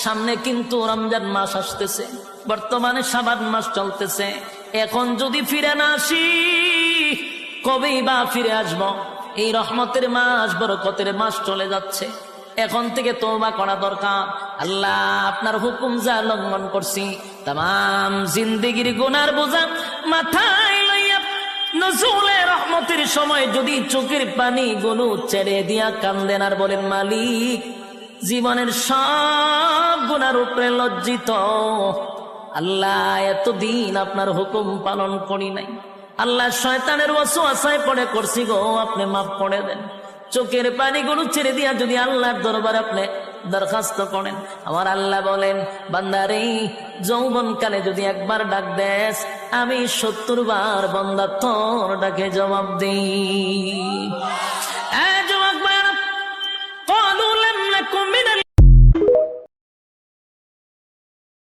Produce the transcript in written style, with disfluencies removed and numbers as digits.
সামনে কিন্তু রমজান মাস আসতেছে, বর্তমানে শাবান মাস চলতেছে। এখন যদি ফিরে না আসি কবেই বা ফিরে আসব? এই রহমতের মাস, বরকতের মাস চলে যাচ্ছে। এখন থেকে তওবা করা দরকার। আল্লাহ আপনার হুকুম যা লঙ্ঘন করছি, তাম জিন্দেগির গুনার বোঝা মাথায় লইয়া নজরুলের রহমতের সময় যদি চোখের পানি গুলো ছেড়ে দিয়া কান্দেন আর বলেন, মালিক জীবনের সব গুনার উপরে লজ্জিত, আল্লাহ এতদিন আপনার হুকুম পালন করি নাই, আল্লাহ শয়তানের ওয়াসওয়াসায় পড়ে করছি গো, আপনি মাফ করে দেন। চোখের পানিগুলো ছেড়ে দিয়া যদি আল্লাহর দরবারে আপনি দরখাস্ত করেন, আমার আল্লাহ বলেন, বান্দারে যৌবনকালে যদি একবার ডাক দেস, আমি 70 বার বান্দা তোর ডাকে জবাব দিই।